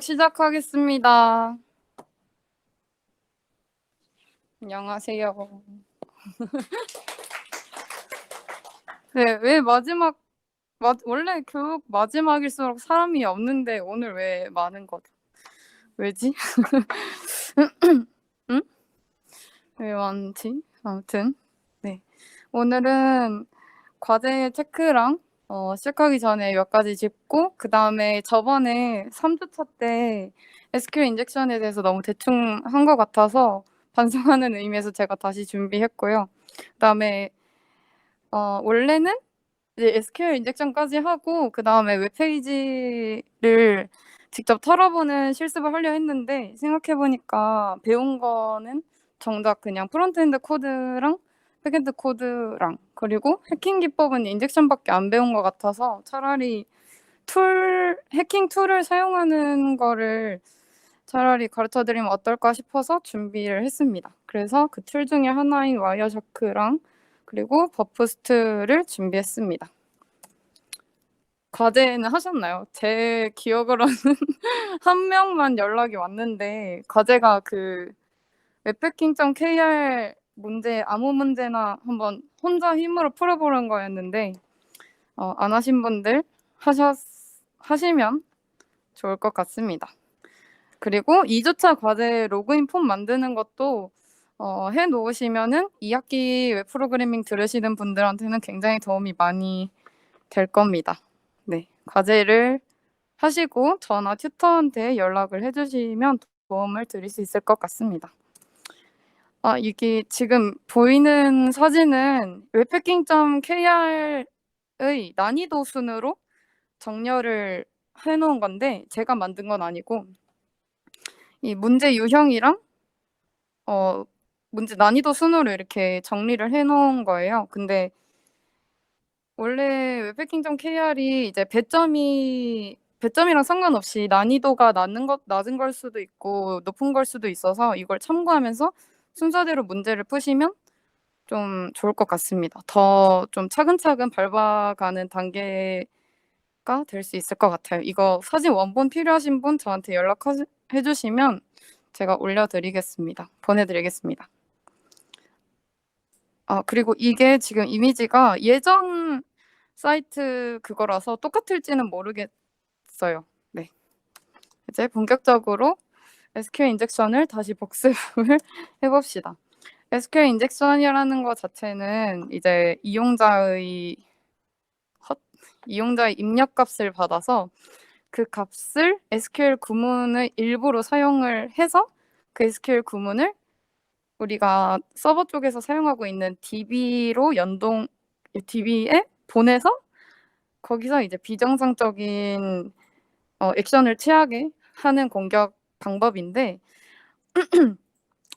시작하겠습니다. 안녕하세요. 네, 왜 원래 교육 마지막일수록 사람이 없는데 오늘 왜 많은 거죠? 왜지? 응? 왜 많지? 아무튼 네, 오늘은 과제 체크랑 시작하기 전에 몇 가지 짚고 그 다음에 저번에 3주차 때 SQL 인젝션에 대해서 너무 대충 한 것 같아서 반성하는 의미에서 제가 다시 준비했고요. 그 다음에 원래는 이제 SQL 인젝션까지 하고 그 다음에 웹페이지를 직접 털어보는 실습을 하려 했는데 생각해보니까 배운 거는 정작 그냥 프론트엔드 코드랑 백엔드 코드랑 그리고 해킹 기법은 인젝션밖에 안 배운 것 같아서 차라리 해킹 툴을 사용하는 거를 차라리 가르쳐 드리면 어떨까 싶어서 준비를 했습니다. 그래서 그 툴 중에 하나인 와이어샤크랑 그리고 버프스트를 준비했습니다. 과제는 하셨나요? 제 기억으로는 한 명만 연락이 왔는데 과제가 그 웹패킹.kr 문제 아무 문제나 한번 혼자 힘으로 풀어보는 거였는데 안 하신 분들 하시면 좋을 것 같습니다. 그리고 2주차 과제 로그인 폼 만드는 것도 해놓으시면은 2학기 웹 프로그래밍 들으시는 분들한테는 굉장히 도움이 많이 될 겁니다. 네, 과제를 하시고 저나 튜터한테 연락을 해주시면 도움을 드릴 수 있을 것 같습니다. 이게 지금 보이는 사진은 웹패킹.kr의 난이도 순으로 정렬을 해놓은 건데 제가 만든 건 아니고 이 문제 유형이랑 문제 난이도 순으로 이렇게 정리를 해놓은 거예요. 근데 원래 웹패킹.kr이 이제 배점이랑 상관없이 난이도가 낮은 걸 수도 있고 높은 걸 수도 있어서 이걸 참고하면서 순서대로 문제를 푸시면 좀 좋을 것 같습니다. 더 좀 차근차근 밟아가는 단계가 될 수 있을 것 같아요. 이거 사진 원본 필요하신 분 저한테 연락해 주시면 제가 보내드리겠습니다. 그리고 이게 지금 이미지가 예전 사이트 그거라서 똑같을지는 모르겠어요. 네. 이제 본격적으로 SQL 인젝션을 다시 복습을 해봅시다. SQL 인젝션이라는 것 자체는 이제 이용자의 입력값을 받아서 그 값을 SQL 구문의 일부로 사용을 해서 그 SQL 구문을 우리가 서버 쪽에서 사용하고 있는 DB에 보내서 거기서 이제 비정상적인 액션을 취하게 하는 공격 방법인데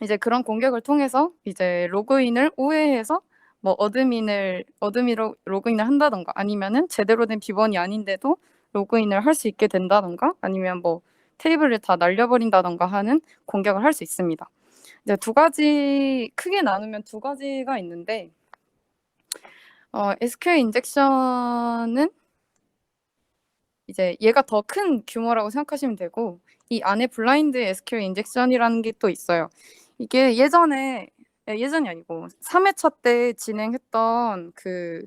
이제 그런 공격을 통해서 이제 로그인을 우회해서 뭐 어드미로 로그인을 한다던가 아니면은 제대로 된 비번이 아닌데도 로그인을 할 수 있게 된다던가 아니면 뭐 테이블을 다 날려버린다던가 하는 공격을 할 수 있습니다. 이제 크게 나누면 두 가지가 있는데 SQL 인젝션은 이제 얘가 더 큰 규모라고 생각하시면 되고 이 안에 블라인드 SQL 인젝션이라는 게 또 있어요. 이게 예전이 아니고 3회차 때 진행했던 그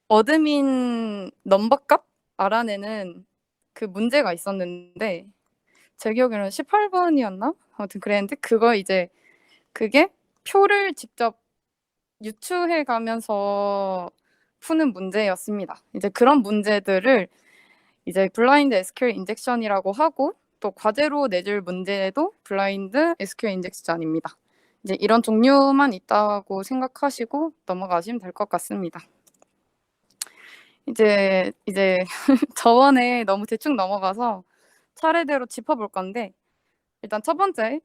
어드민 넘버값 알아내는 그 문제가 있었는데 제 기억에는 18번이었나? 아무튼 그랬는데 그게 표를 직접 유추해 가면서 푸는 문제였습니다. 이제 그런 문제들을 이제 블라인드 SQL 인젝션이라고 하고 또 과제로 내줄 문제도 블라인드 SQL 인젝션입니다. 이제 이런 종류만 있다고 생각하시고 넘어가시면 될 것 같습니다. 이제 저번에 너무 대충 넘어가서 차례대로 짚어볼 건데 일단 첫 번째,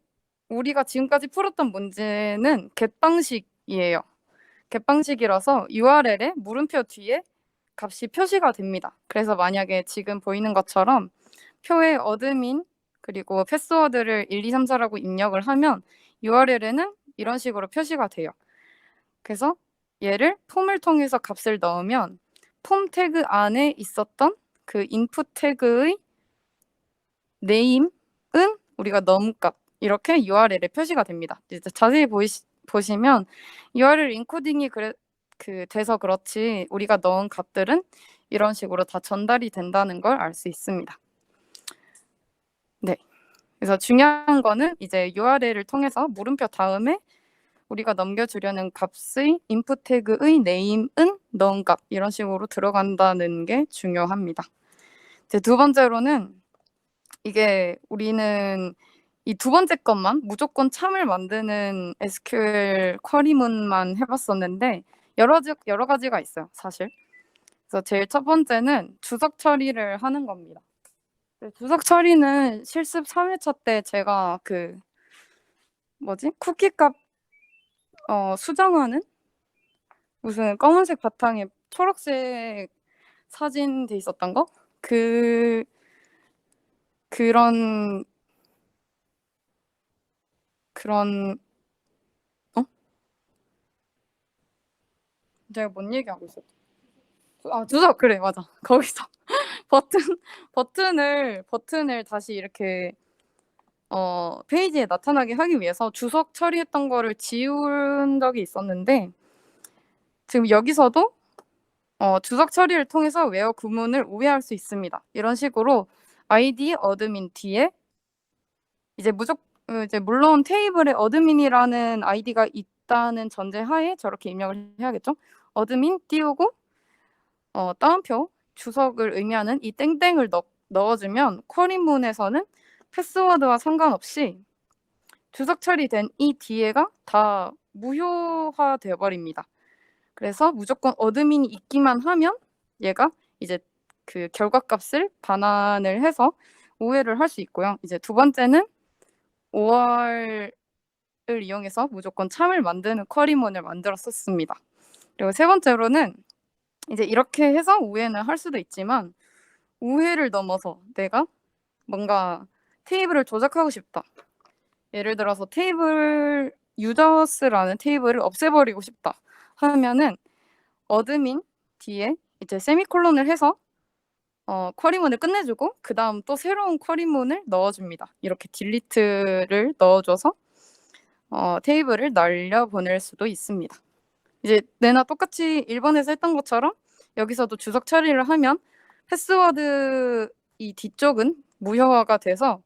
우리가 지금까지 풀었던 문제는 겟방식이에요. 겟방식이라서 URL에 물음표 뒤에 값이 표시가 됩니다. 그래서 만약에 지금 보이는 것처럼 표에 어드민 그리고 패스워드를 1, 2, 3, 4라고 입력을 하면 URL에는 이런 식으로 표시가 돼요. 그래서 얘를 폼을 통해서 값을 넣으면 폼 태그 안에 있었던 그 인풋 태그의 name은 우리가 넣은 값 이렇게 URL에 표시가 됩니다. 이제 자세히 보시면 URL 인코딩이 돼서 그렇지 우리가 넣은 값들은 이런 식으로 다 전달이 된다는 걸 알 수 있습니다. 네. 그래서 중요한 거는 이제 URL을 통해서 물음표 다음에 우리가 넘겨주려는 값의 input 태그의 name은 넣은 값 이런 식으로 들어간다는 게 중요합니다. 이제 두 번째로는 이게 우리는 이 두 번째 것만 무조건 참을 만드는 SQL 쿼리문만 해봤었는데 여러 가지가 있어요, 사실. 그래서 제일 첫 번째는 주석 처리를 하는 겁니다. 주석 처리는 실습 3회차 때 제가 쿠키 값 수정하는 무슨 검은색 바탕에 초록색 사진 돼 있었던 거? 그런 제가 뭔 얘기하고 있었지? 주석 그래 맞아. 거기서 버튼을 다시 이렇게 페이지에 나타나게 하기 위해서 주석 처리했던 거를 지운 적이 있었는데 지금 여기서도 주석 처리를 통해서 웨어 구문을 우회할 수 있습니다. 이런 식으로 id 어드민 뒤에 이제 물론 테이블에 어드민이라는 아이디가 있다는 전제하에 저렇게 입력을 해야겠죠. 어드민 띄우고 따옴표 주석을 의미하는 이 땡땡을 넣어주면 쿼리문에서는 패스워드와 상관없이 주석 처리된 이 뒤에가 다 무효화되어 버립니다. 그래서 무조건 어드민이 있기만 하면 얘가 이제 그 결과값을 반환을 해서 우회를 할 수 있고요. 이제 두 번째는 OR을 이용해서 무조건 참을 만드는 쿼리문을 만들었었습니다. 그리고 세 번째로는 이제 이렇게 해서 우회는 할 수도 있지만 우회를 넘어서 내가 뭔가 테이블을 조작하고 싶다. 예를 들어서 테이블 유저스라는 테이블을 없애버리고 싶다 하면은 어드민 뒤에 이제 세미콜론을 해서 쿼리문을 끝내주고 그 다음 또 새로운 쿼리문을 넣어줍니다. 이렇게 딜리트를 넣어줘서 테이블을 날려보낼 수도 있습니다. 이제 내나 똑같이 1번에서 했던 것처럼 여기서도 주석 처리를 하면 패스워드 이 뒤쪽은 무효화가 돼서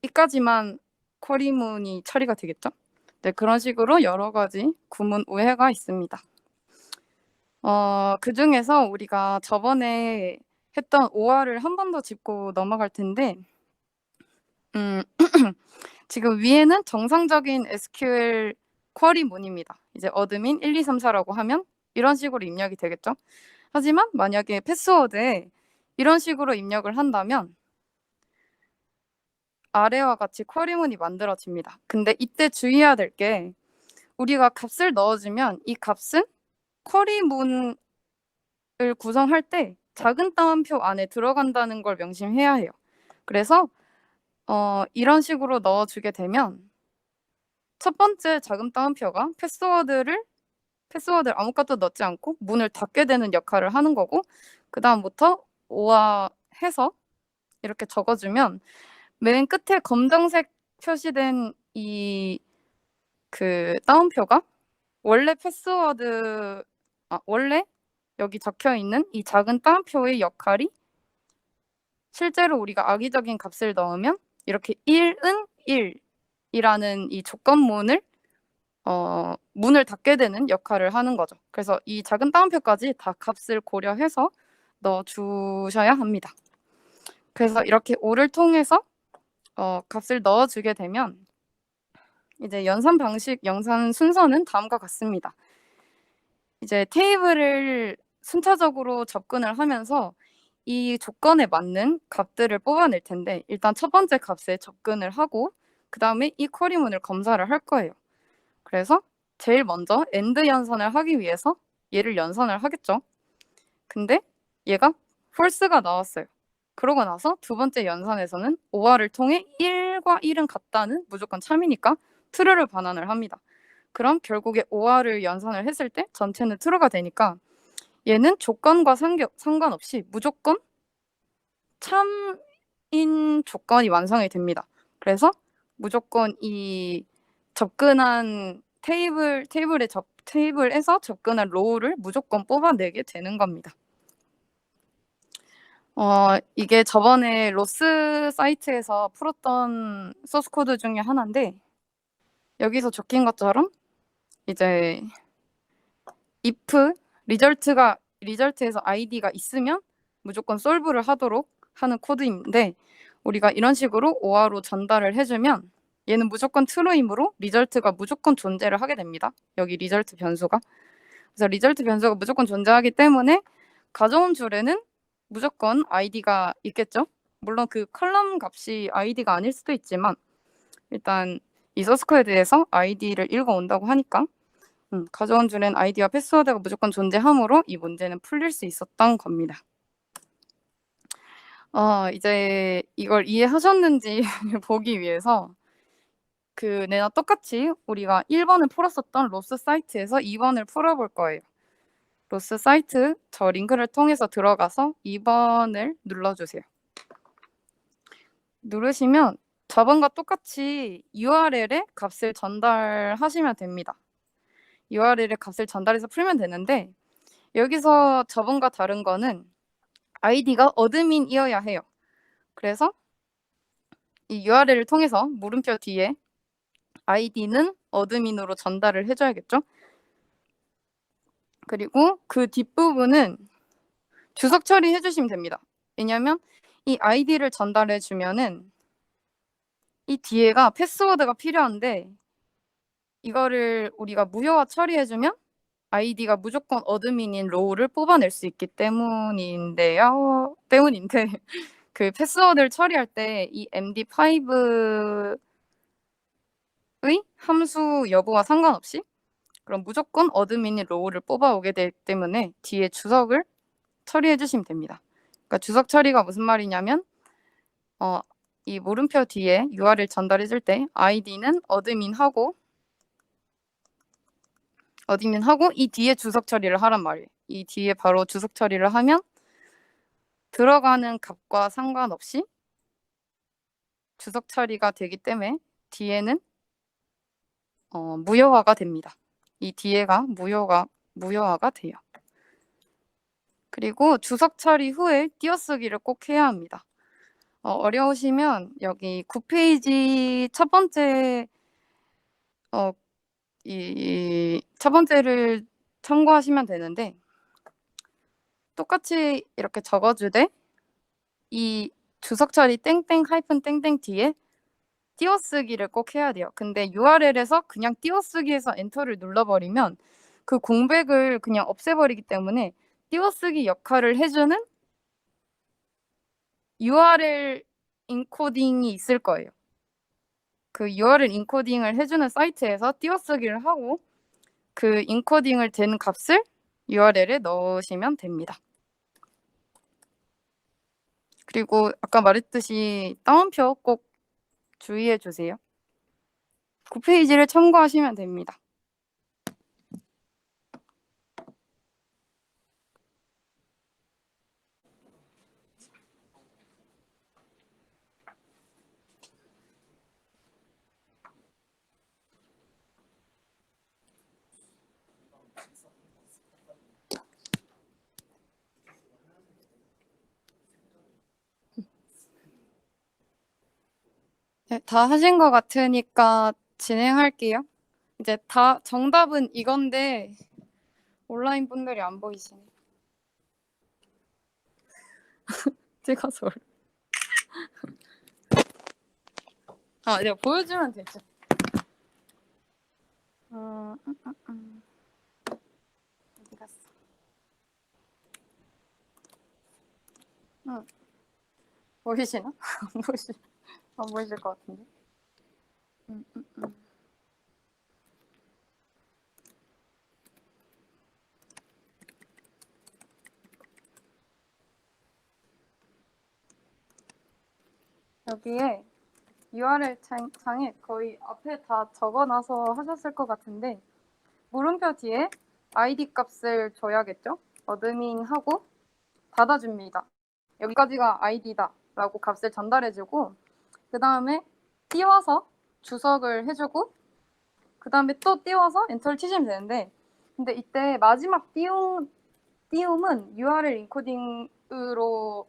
이까지만 쿼리문이 처리가 되겠죠. 네, 그런 식으로 여러 가지 구문 우회가 있습니다. 그 중에서 우리가 저번에 했던 OR을 한 번 더 짚고 넘어갈 텐데 지금 위에는 정상적인 SQL 쿼리문입니다. 이제 어드민 1, 2, 3, 4라고 하면 이런 식으로 입력이 되겠죠. 하지만 만약에 패스워드에 이런 식으로 입력을 한다면 아래와 같이 쿼리문이 만들어집니다. 근데 이때 주의해야 될 게 우리가 값을 넣어주면 이 값은 쿼리문을 구성할 때 작은 따옴표 안에 들어간다는 걸 명심해야 해요. 그래서 이런 식으로 넣어주게 되면 첫 번째 작은 따옴표가 패스워드를 아무것도 넣지 않고 문을 닫게 되는 역할을 하는 거고 그 다음부터 오화해서 이렇게 적어주면 맨 끝에 검정색 표시된 이 따옴표가 원래 원래 여기 적혀 있는 이 작은 따옴표의 역할이 실제로 우리가 악의적인 값을 넣으면 이렇게 1은 1이라는 이 조건문을 문을 닫게 되는 역할을 하는 거죠. 그래서 이 작은 따옴표까지 다 값을 고려해서 넣어주셔야 합니다. 그래서 이렇게 오를 통해서 값을 넣어주게 되면 이제 연산 순서는 다음과 같습니다. 이제 테이블을 순차적으로 접근을 하면서 이 조건에 맞는 값들을 뽑아낼 텐데 일단 첫 번째 값에 접근을 하고 그 다음에 이 쿼리문을 검사를 할 거예요. 그래서 제일 먼저 AND 연산을 하기 위해서 얘를 연산을 하겠죠. 근데 얘가 false가 나왔어요. 그러고 나서 두 번째 연산에서는 OR을 통해 1과 1은 같다는 무조건 참이니까 true를 반환을 합니다. 그럼 결국에 OR을 연산을 했을 때 전체는 true가 되니까 얘는 조건과 상관없이 무조건 조건이 완성이 됩니다. 그래서 무조건 이 접근한 테이블에서 접근한 로우를 무조건 뽑아내게 되는 겁니다. 이게 저번에 로스 사이트에서 풀었던 소스 코드 중에 하나인데, 여기서 적힌 것처럼 이제 if 리절트에서 id가 있으면 무조건 솔브를 하도록 하는 코드인데, 우리가 이런 식으로 OR로 전달을 해주면 얘는 무조건 true이므로 리절트가 무조건 존재를 하게 됩니다. 여기 리절트 변수가. 그래서 리절트 변수가 무조건 존재하기 때문에 가져온 줄에는 무조건 id가 있겠죠. 물론 그 컬럼 값이 id가 아닐 수도 있지만 일단 이 소스 코드에서 id를 읽어온다고 하니까 가져온 줄엔 id와 패스워드가 무조건 존재하므로 이 문제는 풀릴 수 있었던 겁니다. 이제 이걸 이해하셨는지 보기 위해서 내나 똑같이 우리가 1번을 풀었었던 로스 사이트에서 2번을 풀어볼 거예요. 로스 사이트 저 링크를 통해서 들어가서 2번을 눌러주세요. 누르시면 저번과 똑같이 URL에 값을 전달하시면 됩니다. URL에 값을 전달해서 풀면 되는데, 여기서 저번과 다른 거는 id가 어드민이어야 해요. 그래서 이 URL을 통해서 물음표 뒤에 id는 어드민으로 전달을 해줘야겠죠. 그리고 그 뒷부분은 주석 처리해 주시면 됩니다. 왜냐하면 이 id를 전달해 주면은 이 뒤에가 패스워드가 필요한데, 이거를 우리가 무효화 처리해 주면 id가 무조건 어드민인 로우를 뽑아낼 수 있기 때문인데 그 패스워드를 처리할 때 이 MD5의 함수 여부와 상관없이 그럼 무조건 어드민인 로우를 뽑아오게 되기 때문에 뒤에 주석을 처리해 주시면 됩니다. 그러니까 주석 처리가 무슨 말이냐면 이 물음표 뒤에 URL 전달해 줄 때 id는 어드민하고 이 뒤에 주석 처리를 하란 말이에요. 이 뒤에 바로 주석 처리를 하면 들어가는 값과 상관없이 주석 처리가 되기 때문에 뒤에는 무효화가 됩니다. 이 뒤에가 무효화가 돼요. 그리고 주석 처리 후에 띄어쓰기를 꼭 해야 합니다. 어려우시면 여기 9페이지 첫 번째 첫 번째를 참고하시면 되는데, 똑같이 이렇게 적어주되 이 주석 처리 땡땡 하이픈 땡땡 뒤에 띄어쓰기를 꼭 해야 돼요. 근데 URL에서 그냥 띄어쓰기해서 엔터를 눌러버리면 그 공백을 그냥 없애버리기 때문에 띄어쓰기 역할을 해주는 URL 인코딩이 있을 거예요. 그 URL 인코딩을 해주는 사이트에서 띄어쓰기를 하고 그 인코딩을 된 값을 URL에 넣으시면 됩니다. 그리고 아까 말했듯이 따옴표 꼭 주의해 주세요. 9페이지를 참고하시면 됩니다. 네, 다 하신 것 같으니까 진행할게요. 이제 다 정답은 이건데 온라인 분들이 안 보이시네. 찍어서 내가 보여주면 되죠. 어디 갔어? 보이시나? 안 보이실 것 같은데. 여기에 URL 창에 거의 앞에 다 적어놔서 하셨을 것 같은데, 물음표 뒤에 ID 값을 줘야겠죠? 어드민하고 닫아줍니다. 여기까지가 id다 라고 값을 전달해주고 그 다음에 띄워서 주석을 해주고 그 다음에 또 띄워서 엔터를 치시면 되는데 근데 이때 마지막 띄움은 URL 인코딩으로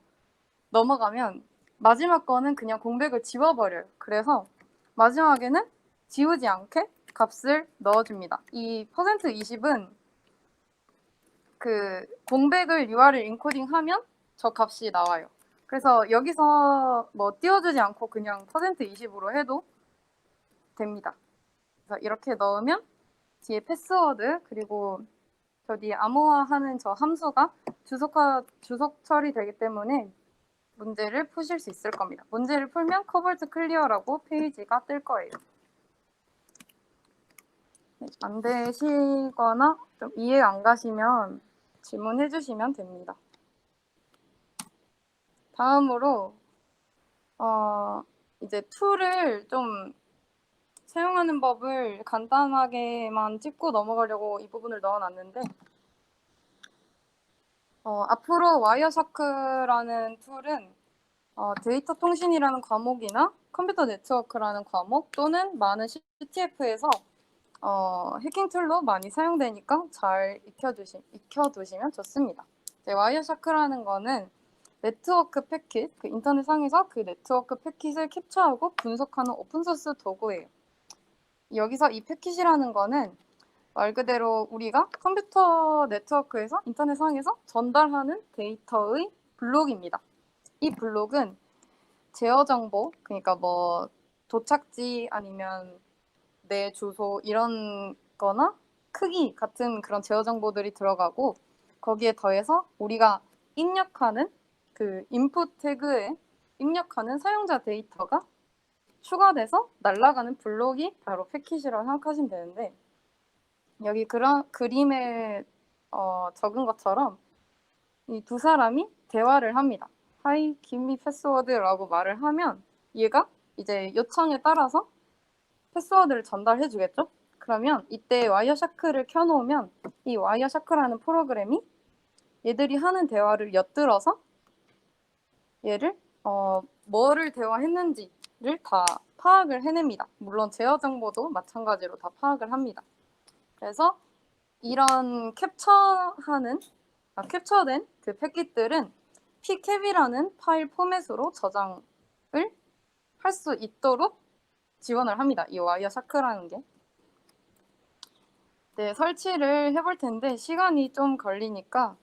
넘어가면 마지막 거는 그냥 공백을 지워버려요. 그래서 마지막에는 지우지 않게 값을 넣어줍니다. 이 %20은 그 공백을 URL 인코딩하면 저 값이 나와요. 그래서 여기서 뭐 띄워주지 않고 그냥 %20으로 해도 됩니다. 그래서 이렇게 넣으면 뒤에 패스워드 그리고 저 뒤에 암호화하는 저 함수가 주석 처리되기 때문에 문제를 푸실 수 있을 겁니다. 문제를 풀면 코볼트 클리어라고 페이지가 뜰 거예요. 안 되시거나 좀 이해 안 가시면 질문해 주시면 됩니다. 다음으로 이제 툴을 좀 사용하는 법을 간단하게만 짚고 넘어가려고 이 부분을 넣어놨는데 앞으로 와이어샤크라는 툴은 데이터 통신이라는 과목이나 컴퓨터 네트워크라는 과목 또는 많은 CTF에서 해킹 툴로 많이 사용되니까 잘 익혀두시면 좋습니다. 와이어샤크라는 거는 네트워크 패킷, 그 인터넷 상에서 그 네트워크 패킷을 캡처하고 분석하는 오픈소스 도구예요. 여기서 이 패킷이라는 거는 말 그대로 우리가 컴퓨터 네트워크에서 인터넷 상에서 전달하는 데이터의 블록입니다. 이 블록은 제어 정보, 그러니까 뭐 도착지 아니면 내 주소 이런 거나 크기 같은 그런 제어 정보들이 들어가고 거기에 더해서 우리가 입력하는 그 인풋 태그에 입력하는 사용자 데이터가 추가돼서 날아가는 블록이 바로 패킷이라고 생각하시면 되는데 여기 그런 그림에 적은 것처럼 이 두 사람이 대화를 합니다. Hi, give me password라고 말을 하면 얘가 이제 요청에 따라서 패스워드를 전달해 주겠죠? 그러면 이때 와이어샤크를 켜놓으면 이 와이어샤크라는 프로그램이 얘들이 하는 대화를 엿들어서 얘를 뭐를 대화했는지를 다 파악을 해냅니다. 물론 제어 정보도 마찬가지로 다 파악을 합니다. 그래서 이런 캡처된 그 패킷들은 pcap이라는 파일 포맷으로 저장을 할 수 있도록 지원을 합니다. 이 와이어샤크라는 게. 네, 설치를 해볼 텐데 시간이 좀 걸리니까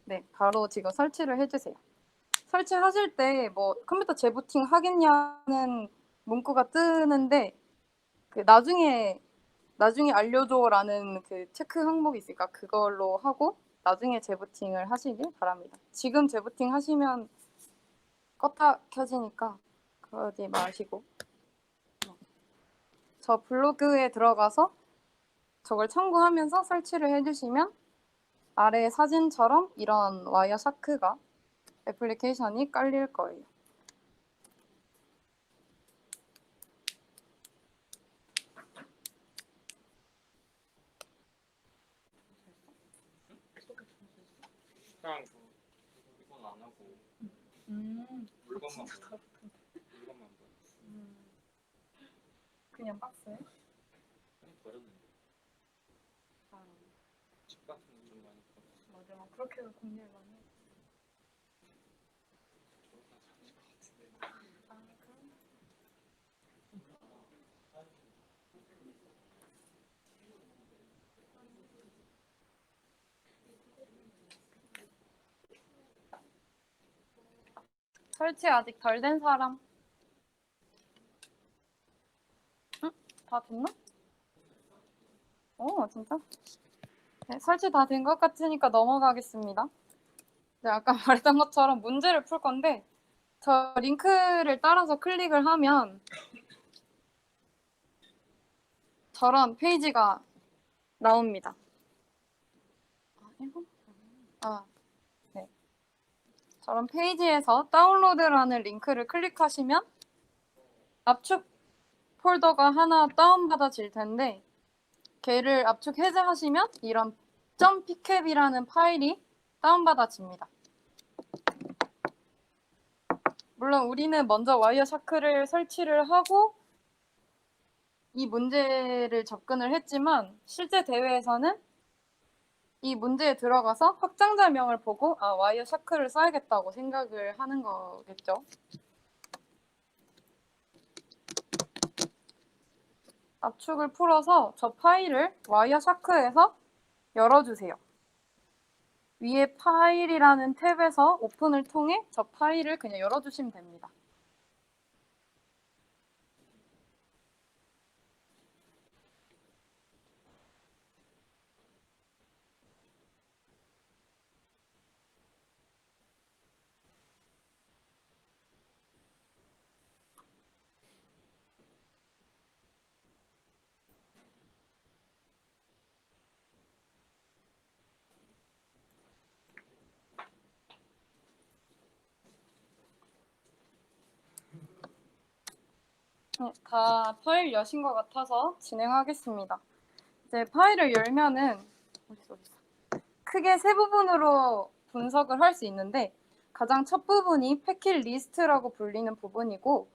네, 바로 지금 설치를 해주세요. 설치하실 때 뭐 컴퓨터 재부팅 하겠냐는 문구가 뜨는데 그 나중에 알려줘라는 그 체크 항목이 있으니까 그걸로 하고 나중에 재부팅을 하시길 바랍니다. 지금 재부팅 하시면 껐다 켜지니까 그러지 마시고 저 블로그에 들어가서 저걸 참고하면서 설치를 해주시면 아래 사진처럼 이런 와이어샤크가 애플리케이션이 깔릴 거예요. 그냥 이건 안 하고 물건만 봐. 물건만 봐. 그냥 박스에? 그냥 버렸는데. 집 같은 거 좀 많이 버렸어. 맞아, 그렇게 해서 공략 많이 해. 졸업한 사실 것 같은데. 그럼? 설치 아직 덜 된 사람? 응? 다 됐나? 진짜? 네, 설치 다 된 것 같으니까 넘어가겠습니다. 네, 아까 말했던 것처럼 문제를 풀 건데 저 링크를 따라서 클릭을 하면 저런 페이지가 나옵니다. 네. 저런 페이지에서 다운로드라는 링크를 클릭하시면 압축 폴더가 하나 다운받아질 텐데 걔를 압축 해제하시면 이런 .pcap이라는 파일이 다운받아집니다. 물론 우리는 먼저 와이어 샤크를 설치를 하고 이 문제를 접근을 했지만 실제 대회에서는 이 문제에 들어가서 확장자명을 보고 아 와이어 샤크를 써야겠다고 생각을 하는 거겠죠. 압축을 풀어서 저 파일을 와이어 샤크에서 열어주세요. 위에 파일이라는 탭에서 오픈을 통해 저 파일을 그냥 열어주시면 됩니다. 네, 다 파일 여신 것 같아서 진행하겠습니다. 이제 파일을 열면은 크게 세 부분으로 분석을 할 수 있는데 가장 첫 부분이 패킷 리스트라고 불리는 부분이고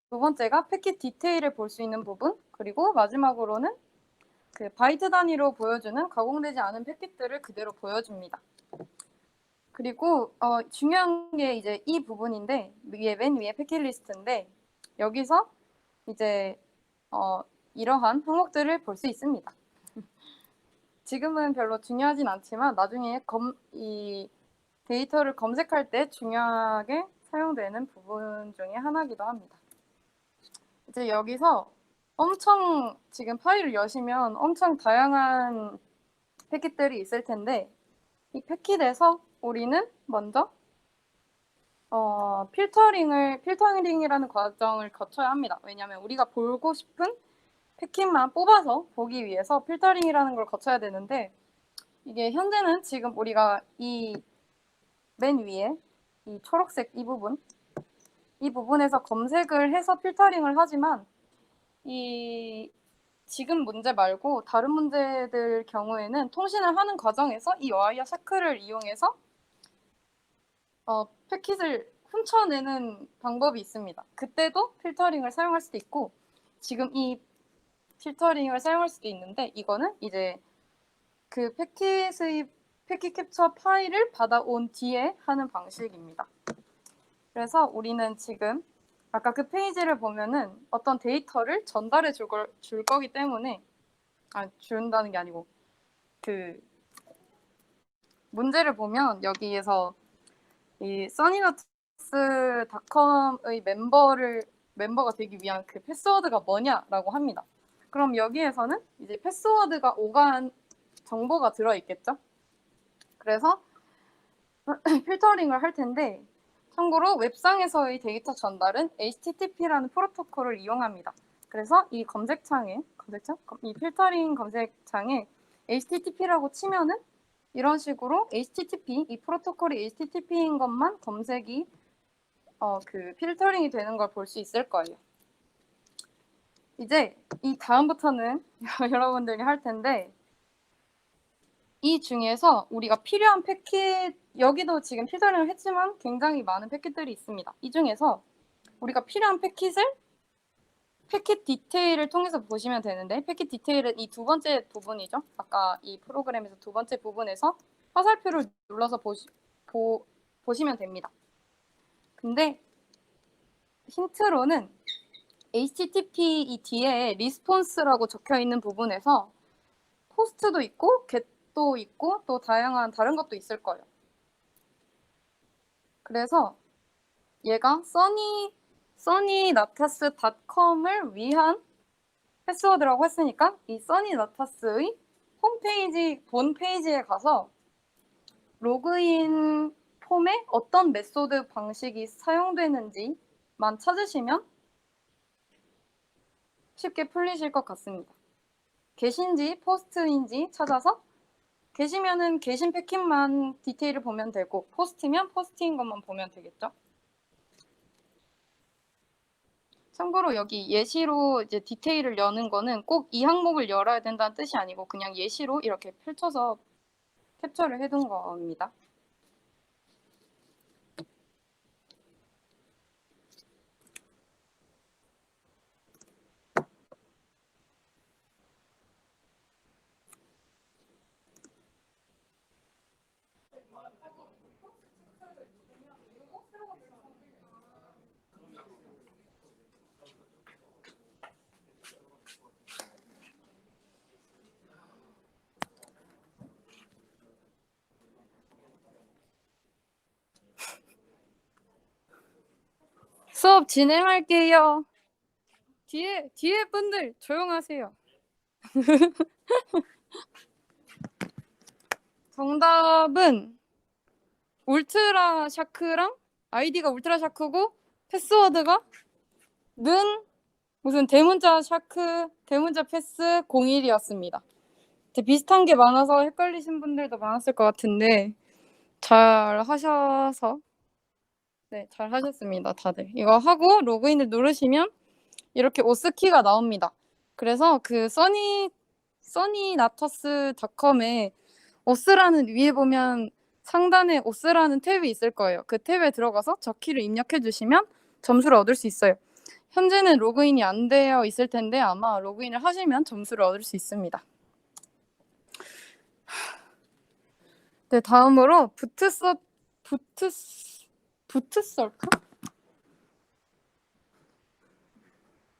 두 번째가 패킷 디테일을 볼 수 있는 부분 그리고 마지막으로는 그 바이트 단위로 보여주는 가공되지 않은 패킷들을 그대로 보여줍니다. 그리고 중요한 게 이제 이 부분인데 맨 위에 패킷 리스트인데 여기서 이제 이러한 항목들을 볼 수 있습니다. 지금은 별로 중요하진 않지만 나중에 이 데이터를 검색할 때 중요하게 사용되는 부분 중에 하나이기도 합니다. 이제 여기서 엄청 지금 파일을 여시면 엄청 다양한 패킷들이 있을 텐데 이 패킷에서 우리는 먼저 필터링이라는 과정을 거쳐야 합니다. 왜냐하면 우리가 보고 싶은 패킷만 뽑아서 보기 위해서 필터링이라는 걸 거쳐야 되는데 이게 현재는 지금 우리가 이 맨 위에 이 초록색 이 부분에서 검색을 해서 필터링을 하지만 이 지금 문제 말고 다른 문제들 경우에는 통신을 하는 과정에서 이 와이어 샤크를 이용해서 패킷을 훔쳐내는 방법이 있습니다. 그때도 필터링을 사용할 수도 있고 지금 이 필터링을 사용할 수도 있는데 이거는 이제 그 패킷 캡처 파일을 받아온 뒤에 하는 방식입니다. 그래서 우리는 지금 아까 그 페이지를 보면은 어떤 데이터를 전달해 줄 거기 때문에 준다는 게 아니고 그 문제를 보면 여기에서 이 써니너트스닷컴의 멤버가 되기 위한 그 패스워드가 뭐냐라고 합니다. 그럼 여기에서는 이제 패스워드가 오간 정보가 들어있겠죠. 그래서 필터링을 할 텐데 참고로 웹상에서의 데이터 전달은 HTTP라는 프로토콜을 이용합니다. 그래서 이 이 필터링 검색창에 HTTP라고 치면은 이런 식으로 HTTP, 이 프로토콜이 HTTP인 것만 검색이 그 필터링이 되는 걸 볼 수 있을 거예요. 이제 이 다음부터는 여러분들이 할 텐데 이 중에서 우리가 필요한 패킷 여기도 지금 필터링을 했지만 굉장히 많은 패킷들이 있습니다. 이 중에서 우리가 필요한 패킷을 패킷 디테일을 통해서 보시면 되는데 패킷 디테일은 이 두 번째 부분이죠. 아까 이 프로그램에서 두 번째 부분에서 화살표를 눌러서 보시면 됩니다. 근데 힌트로는 HTTP 이 뒤에 리스폰스라고 적혀 있는 부분에서 포스트도 있고 get도 있고 또 다양한 다른 것도 있을 거예요. 그래서 얘가 sunnynatas.com을 위한 패스워드라고 했으니까 이 sunnynatas의 본 페이지에 가서 로그인 폼에 어떤 메소드 방식이 사용되는지만 찾으시면 쉽게 풀리실 것 같습니다. 게시인지 포스트인지 찾아서 게시면은 게신 패킷만 디테일을 보면 되고 포스트면 포스트인 것만 보면 되겠죠. 참고로 여기 예시로 이제 디테일을 여는 거는 꼭 이 항목을 열어야 된다는 뜻이 아니고 그냥 예시로 이렇게 펼쳐서 캡처를 해둔 겁니다. 수업 진행할게요. 뒤에 분들 조용하세요. 정답은 울트라 샤크랑 아이디가 울트라 샤크고 패스워드가 는 무슨 대문자 샤크 대문자 패스 01이었습니다. 비슷한 게 많아서 헷갈리신 분들도 많았을 것 같은데 잘 하셔서 네, 잘 하셨습니다. 다들 이거 하고 로그인을 누르시면 이렇게 오스키가 나옵니다. 그래서 그 써니나터스닷컴에 오스라는 위에 보면 상단에 오스라는 탭이 있을 거예요. 그 탭에 들어가서 저 키를 입력해 주시면 점수를 얻을 수 있어요. 현재는 로그인이 안 되어 있을 텐데 아마 로그인을 하시면 점수를 얻을 수 있습니다. 네, 다음으로 부트설크?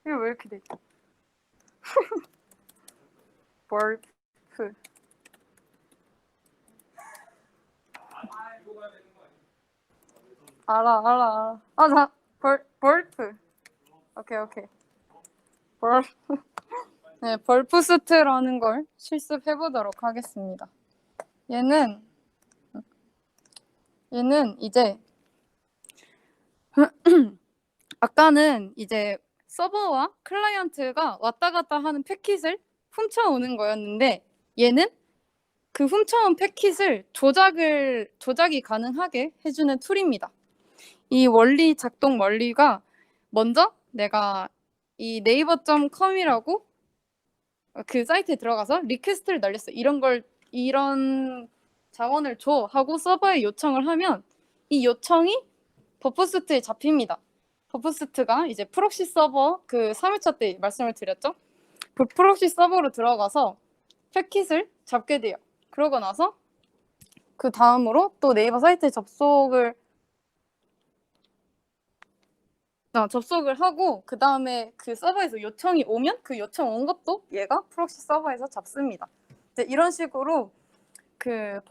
이거 왜 이렇게 돼 있지? 벌프 알아. 나 벌프. 오케이. 네, 벌프스트라는 걸 실습해 보도록 하겠습니다. 얘는 이제 아까는 이제 서버와 클라이언트가 왔다 갔다 하는 패킷을 훔쳐오는 거였는데 얘는 그 훔쳐온 패킷을 조작이 가능하게 해주는 툴입니다. 이 원리 작동 원리가 먼저 내가 이 네이버.com이라고 그 사이트에 들어가서 리퀘스트를 날렸어. 이런 자원을 줘 하고 서버에 요청을 하면 이 요청이 버프스트에 잡힙니다. 버프스트가 이제 프록시 서버 그 3회차 때 말씀을 드렸죠. 그 프록시 서버로 들어가서 패킷을 잡게 돼요. 그러고 나서 그 다음으로 또 네이버 사이트에 접속을 하고 그 다음에 그 서버에서 요청이 오면 그 요청 온 것도 얘가 프록시 서버에서 잡습니다. 이제 이런 식으로 그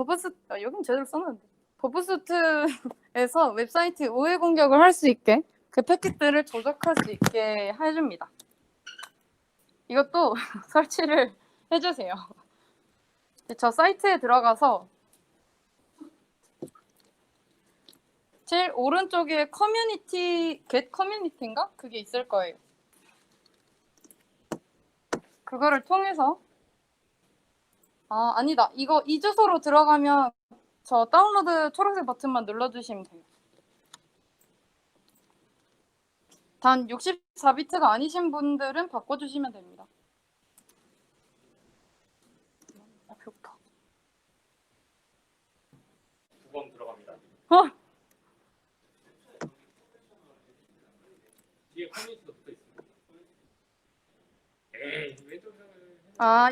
여긴 제대로 써놨는데 버프스트에서 웹사이트 우회 공격을 할 수 있게 그 패킷들을 조작할 수 있게 해줍니다. 이것도 설치를 해주세요. 저 사이트에 들어가서 제일 오른쪽에 커뮤니티, get 커뮤니티인가? 그게 있을 거예요. 그거를 통해서 아니다. 이 주소로 들어가면 저 다운로드 초록색 버튼만 눌러주시면 돼요. 단 64비트가 아니신 분들은 바꿔주시면 됩니다. 배고파. 9번 들어갑니다. 뒤에 커뮤니티도 붙어 있습니다. 에이, 왼쪽을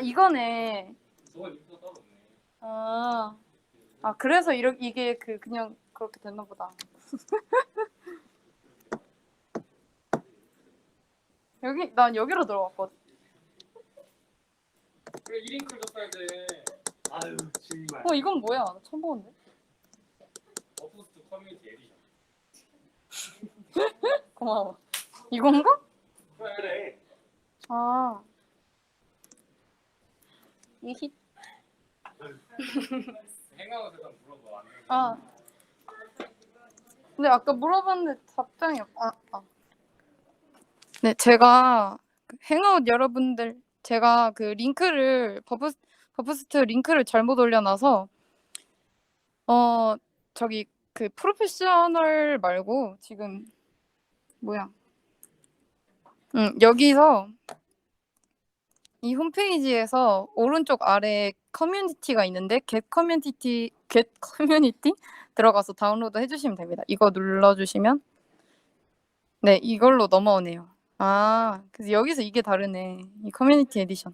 이거네. 너가 링크가 따로 없네. 그래서 이게 그냥 그렇게 됐나 보다. 난 여기로 들어갔거든. 그래, 이 링크를 줬어야 돼. 아유, 정말. 이건 뭐야? 나 처음 보는데. 버프스트 커뮤니티 에디션. 고마워. 이건가? 그래. 이히. 행아웃에다 물어봐. 근데 아까 물어봤는데 답장이 네, 제가 행아웃 여러분들 제가 그 링크를 버프스트 링크를 잘못 올려놔서 저기 그 프로페셔널 말고 지금 여기서 이 홈페이지에서 오른쪽 아래에 커뮤니티가 있는데 get 커뮤니티 들어가서 다운로드 해주시면 됩니다. 이거 눌러주시면 네, 이걸로 넘어오네요. 그래서 여기서 이게 다르네. 이 커뮤니티 에디션.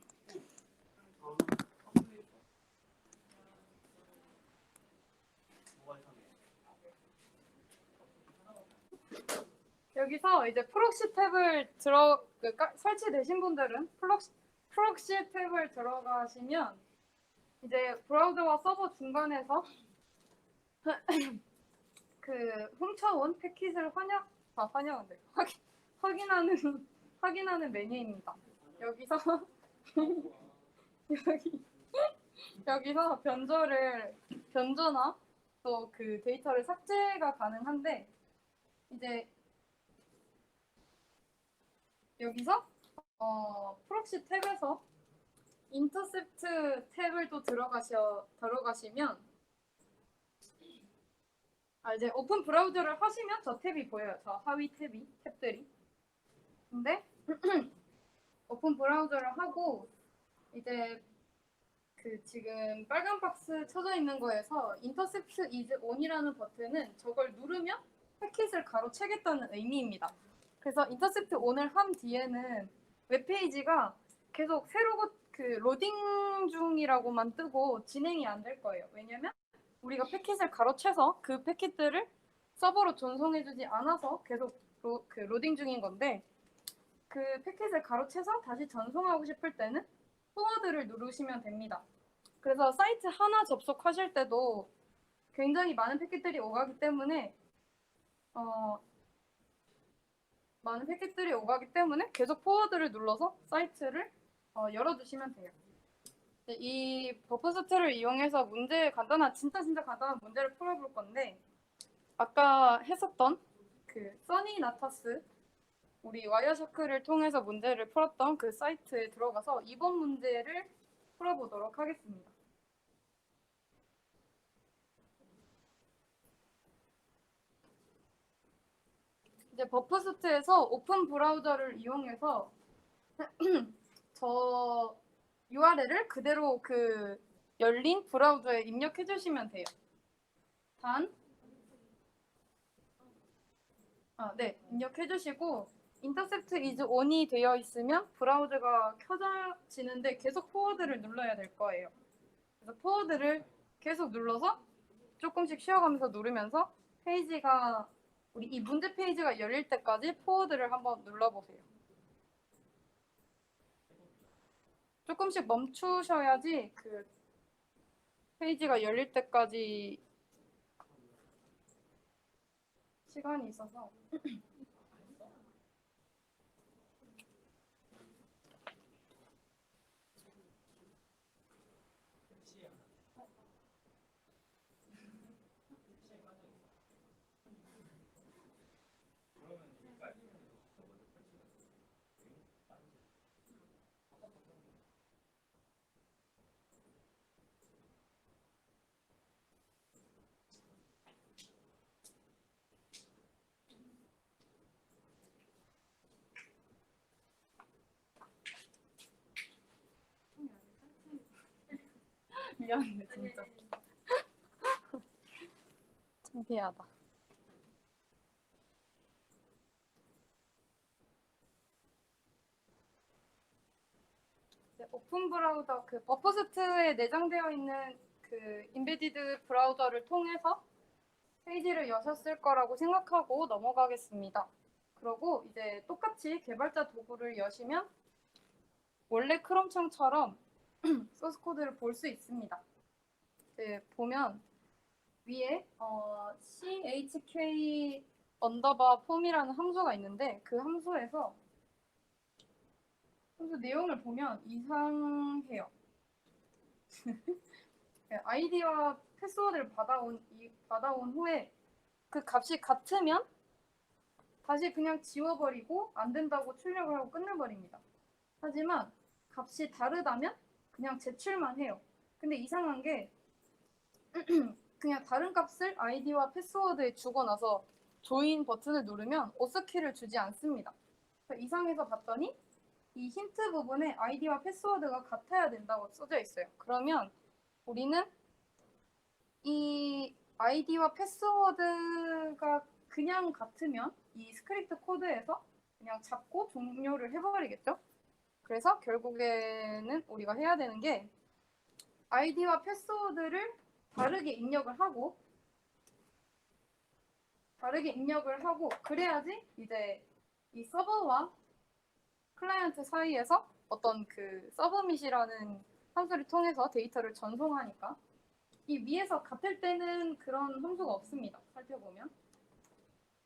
여기서 이제 프록시 탭을 설치되신 분들은 프록시 탭을 들어가시면 이제 브라우저와 서버 중간에서 그 훔쳐온 패킷을 다 환영한데 확인하는 메뉴입니다. 여기서 여기 여기서 변조나 또 그 데이터를 삭제가 가능한데 이제 여기서 프록시 탭에서 인터셉트 탭을 또 들어가시면 이제 오픈 브라우저를 하시면 저 탭이 보여요. 저 하위 탭들이. 근데 오픈 브라우저를 하고 이제 그 지금 빨간 박스 쳐져 있는 거에서 인터셉트 is on이라는 버튼은 저걸 누르면 패킷을 가로채겠다는 의미입니다. 그래서 인터셉트 on을 한 뒤에는 웹페이지가 계속 새로 그 로딩 중이라고만 뜨고 진행이 안 될 거예요. 왜냐면 우리가 패킷을 가로채서 그 패킷들을 서버로 전송해주지 않아서 계속 로딩 중인 건데 그 패킷을 가로채서 다시 전송하고 싶을 때는 포워드를 누르시면 됩니다. 그래서 사이트 하나 접속하실 때도 굉장히 많은 패킷들이 오가기 때문에 계속 포워드를 눌러서 사이트를 열어주시면 돼요. 이 버퍼스트를 이용해서 진짜 간단한 문제를 풀어볼 건데 아까 했었던 그 써니 나타스 우리 와이어샤크를 통해서 문제를 풀었던 그 사이트에 들어가서 이번 문제를 풀어보도록 하겠습니다. 이제 버퍼스트에서 오픈 브라우저를 이용해서 저 URL을 그대로 그 열린 브라우저에 입력해 주시면 돼요. 네, 입력해 주시고 인터셉트 is on이 되어 있으면 브라우저가 켜지는데 계속 포워드를 눌러야 될 거예요. 그래서 포워드를 계속 눌러서 조금씩 쉬어가면서 누르면서 페이지가 우리 이 문제 페이지가 열릴 때까지 포워드를 한번 눌러보세요. 조금씩 멈추셔야지 그 페이지가 열릴 때까지 시간이 있어서 미안해 진짜 창피하다. 오픈 브라우저 그 버퍼스트에 내장되어 있는 그 인베디드 브라우저를 통해서 페이지를 여셨을 거라고 생각하고 넘어가겠습니다. 그리고 이제 똑같이 개발자 도구를 여시면 원래 크롬 창처럼 소스 코드를 볼 수 있습니다. 보면 위에 chk _폼이라는 함수가 있는데 그 함수 내용을 보면 이상해요. 아이디와 패스워드를 받아온 후에 그 값이 같으면 다시 그냥 지워버리고 안 된다고 출력을 하고 끝내버립니다. 하지만 값이 다르다면 그냥 제출만 해요. 근데 이상한 게 그냥 다른 값을 아이디와 패스워드에 주고 나서 조인 버튼을 누르면 오스키를 주지 않습니다. 이상해서 봤더니 이 힌트 부분에 아이디와 패스워드가 같아야 된다고 써져 있어요. 그러면 우리는 이 아이디와 패스워드가 그냥 같으면 이 스크립트 코드에서 그냥 잡고 종료를 해버리겠죠? 그래서 결국에는 우리가 해야 되는 게 아이디와 패스워드를 다르게 입력을 하고 그래야지 이제 이 서버와 클라이언트 사이에서 어떤 그 서브밋이라는 함수를 통해서 데이터를 전송하니까 이 위에서 같을 때는 그런 함수가 없습니다. 살펴보면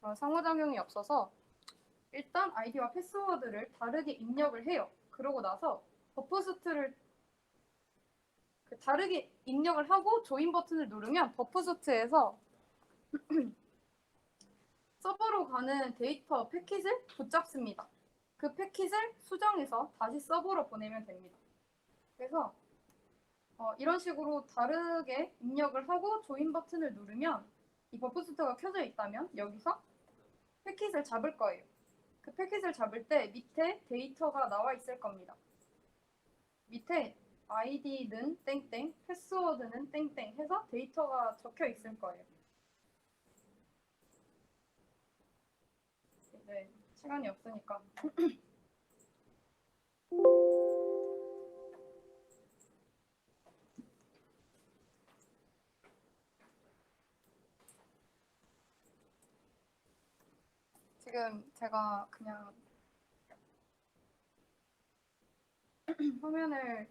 상호작용이 없어서 일단 아이디와 패스워드를 다르게 입력을 해요. 그러고 나서 버프수트를 다르게 입력을 하고 조인 버튼을 누르면 버프수트에서 서버로 가는 데이터 패킷을 붙잡습니다. 그 패킷을 수정해서 다시 서버로 보내면 됩니다. 그래서 이런 식으로 다르게 입력을 하고 조인 버튼을 누르면 이 버프수트가 켜져 있다면 여기서 패킷을 잡을 거예요. 그 패킷을 잡을 때 밑에 데이터가 나와 있을 겁니다. 밑에 아이디는 땡땡, 패스워드는 땡땡 해서 데이터가 적혀 있을 거예요. 네, 시간이 없으니까. 지금 제가 그냥 화면을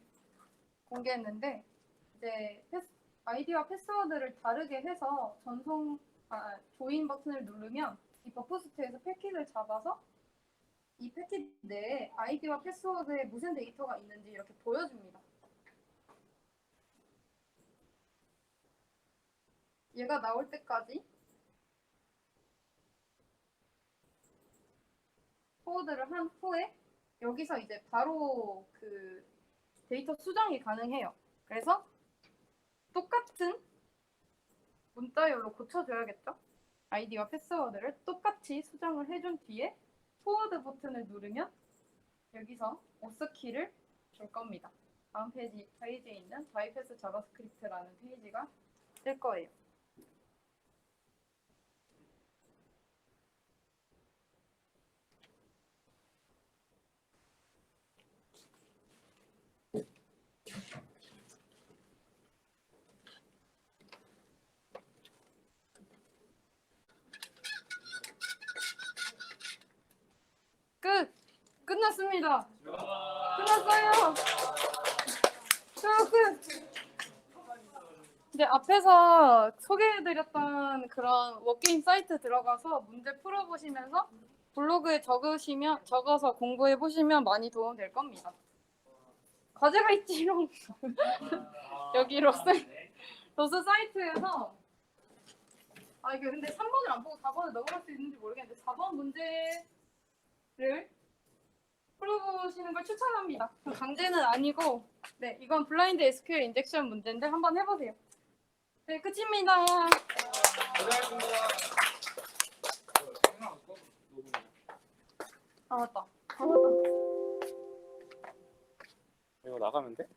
공개했는데 이제 아이디와 패스워드를 다르게 해서 조인 버튼을 누르면 이 버프수트에서 패킷을 잡아서 이 패킷 내에 아이디와 패스워드에 무슨 데이터가 있는지 이렇게 보여줍니다. 얘가 나올 때까지 포워드를 한 후에 여기서 이제 바로 그 데이터 수정이 가능해요. 그래서 똑같은 문자열로 고쳐줘야겠죠? 아이디와 패스워드를 똑같이 수정을 해준 뒤에 포워드 버튼을 누르면 여기서 오스키를 줄 겁니다. 다음 페이지에 있는 다이패스 자바스크립트라는 페이지가 뜰 거예요. 끝났습니다. 끝났어요. 끝. 이제 앞에서 소개해드렸던 그런 워게임 사이트 들어가서 문제 풀어보시면서 블로그에 적어서 공부해보시면 많이 도움 될 겁니다. 과제가 있지롱. 여기 로스 사이트에서 이게 근데 3번을 안 보고 4번을 넘어갈 수 있는지 모르겠는데 4번 문제를 풀어보시는 걸 추천합니다. 강제는 아니고 네, 이건 블라인드 SQL 인젝션 문제인데 한번 해보세요. 네, 끝입니다. 고생하셨습니다. 맞다. 이거 나가면 돼?